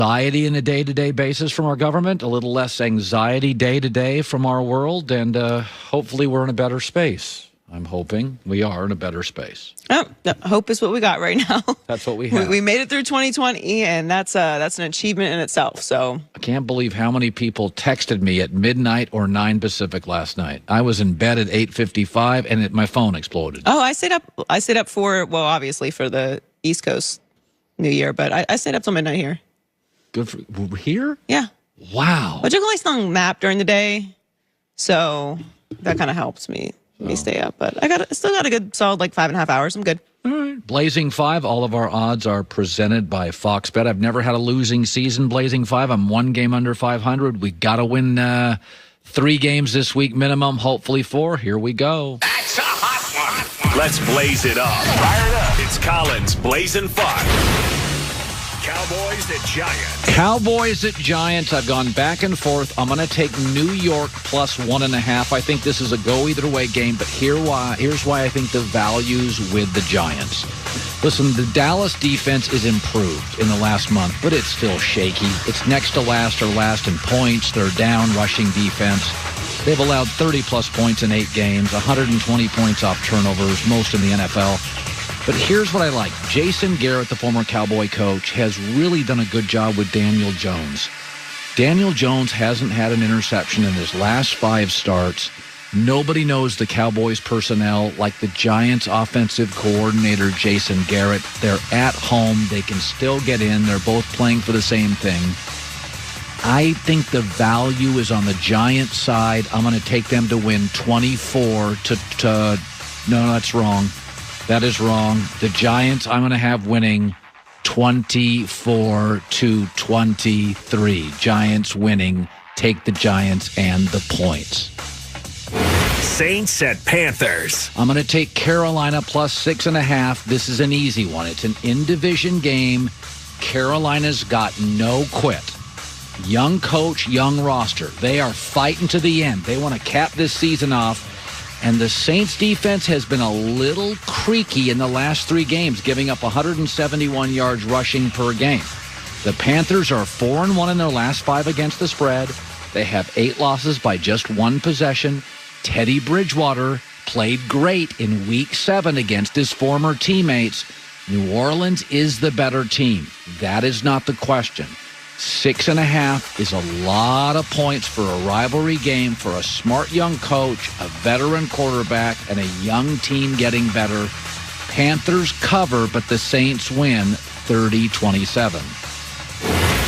anxiety in a day-to-day basis from our government, a little less anxiety day-to-day from our world, and hopefully we're in a better space. I'm hoping we are in a better space. Oh, hope is what we got right now. That's what we have. We made it through 2020, and that's an achievement in itself. So I can't believe how many people texted me at midnight or 9 Pacific last night. I was in bed at 8:55, and my phone exploded. Oh, I stayed up for, well, obviously for the East Coast New Year, but I stayed up till midnight here. Good for here? Yeah. Wow. But you're only on nap during the day, so that kind of helps me stay up. But I still got a good solid 5.5 hours. I'm good. All right. Blazing 5, all of our odds are presented by Fox Bet. I've never had a losing season, Blazing 5. I'm 1 game under 500. We got to win 3 games this week minimum, hopefully 4. Here we go. That's a hot one. Let's blaze it up. Fire it up. It's Colin's Blazin' 5. Cowboys at Giants. Cowboys at Giants. I've gone back and forth. I'm going to take New York plus 1.5. I think this is a go-either-way game, but here's why I think the value's with the Giants. Listen, the Dallas defense is improved in the last month, but it's still shaky. It's next to last or last in points. They're down rushing defense. They've allowed 30-plus points in 8 games, 120 points off turnovers, most in the NFL. But here's what I like. Jason Garrett, the former Cowboy coach, has really done a good job with Daniel Jones. Daniel Jones hasn't had an interception in his last 5 starts. Nobody knows the Cowboys personnel like the Giants offensive coordinator, Jason Garrett. They're at home. They can still get in. They're both playing for the same thing. I think the value is on the Giants side. I'm going to take them to win 24 to no, that's wrong. That is wrong. The Giants, I'm going to have winning 24-23. Giants winning. Take the Giants and the points. Saints at Panthers. I'm going to take Carolina plus 6.5. This is an easy one. It's an in-division game. Carolina's got no quit. Young coach, young roster. They are fighting to the end. They want to cap this season off. And the Saints defense has been a little creaky in the last 3 games, giving up 171 yards rushing per game. The Panthers are 4-1 in their last 5 against the spread. They have 8 losses by just 1 possession. Teddy Bridgewater played great in Week 7 against his former teammates. New Orleans is the better team. That is not the question. 6.5 is a lot of points for a rivalry game for a smart young coach, a veteran quarterback, and a young team getting better. Panthers cover, but the Saints win 30-27.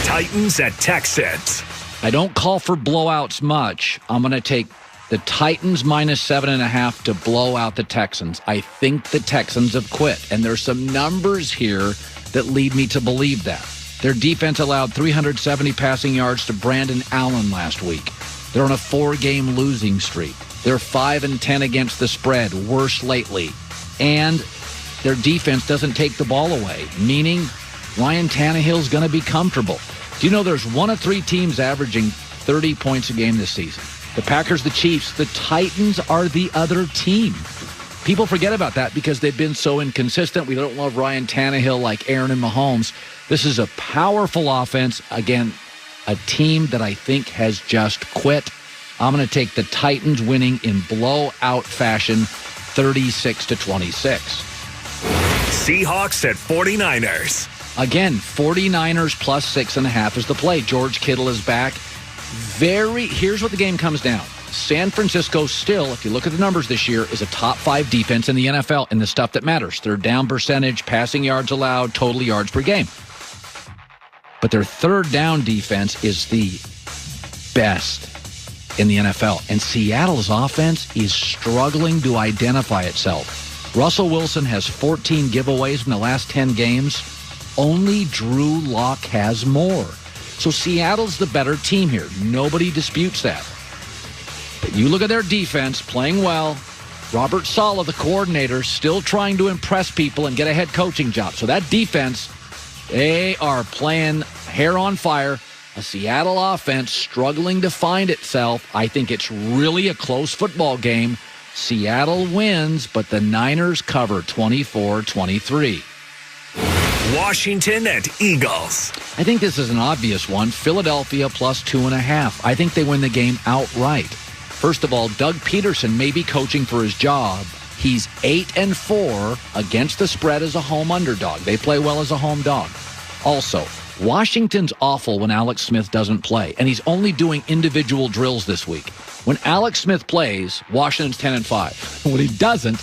Titans at Texans. I don't call for blowouts much. I'm going to take the Titans minus 7.5 to blow out the Texans. I think the Texans have quit, and there's some numbers here that lead me to believe that. Their defense allowed 370 passing yards to Brandon Allen last week. They're on a 4-game losing streak. They're 5-10 against the spread, worst lately. And their defense doesn't take the ball away, meaning Ryan Tannehill's going to be comfortable. Do you know there's 1 of 3 teams averaging 30 points a game this season? The Packers, the Chiefs, the Titans are the other team. People forget about that because they've been so inconsistent. We don't love Ryan Tannehill like Aaron and Mahomes. This is a powerful offense. Again, a team that I think has just quit. I'm going to take the Titans winning in blowout fashion, 36-26. Seahawks at 49ers. Again, 49ers plus 6.5 is the play. George Kittle is back. Here's what the game comes down. San Francisco still, if you look at the numbers this year, is a top 5 defense in the NFL in the stuff that matters. Third down percentage, passing yards allowed, total yards per game. But their third down defense is the best in the NFL. And Seattle's offense is struggling to identify itself. Russell Wilson has 14 giveaways in the last 10 games. Only Drew Lock has more. So Seattle's the better team here. Nobody disputes that. But you look at their defense playing well. Robert Saleh, the coordinator, still trying to impress people and get a head coaching job. So that defense, they are playing hair on fire. A Seattle offense struggling to find itself. I think it's really a close football game. Seattle wins, but the Niners cover 24-23. Washington and Eagles. I think this is an obvious one. Philadelphia plus 2.5. I think they win the game outright. First of all, Doug Peterson may be coaching for his job. He's 8-4 against the spread as a home underdog. They play well as a home dog. Also, Washington's awful when Alex Smith doesn't play, and he's only doing individual drills this week. When Alex Smith plays, Washington's 10-5. When he doesn't,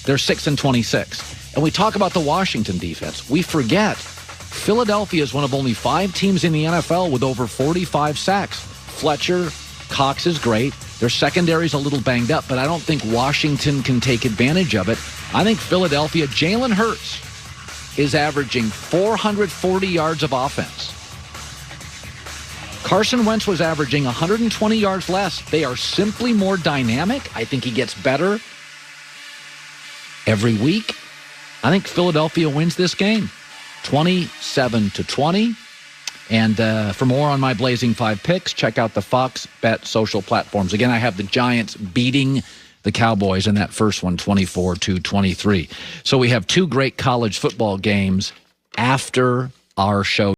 they're 6-26. And we talk about the Washington defense. We forget Philadelphia is one of only 5 teams in the NFL with over 45 sacks. Fletcher, Cox is great. Their secondary's a little banged up, but I don't think Washington can take advantage of it. I think Philadelphia, Jalen Hurts is averaging 440 yards of offense. Carson Wentz was averaging 120 yards less. They are simply more dynamic. I think he gets better every week. I think Philadelphia wins this game, 27-20. And for more on my Blazing 5 picks, check out the Fox Bet social platforms. Again, I have the Giants beating the Cowboys in that first one, 24-23. So we have 2 great college football games after our show.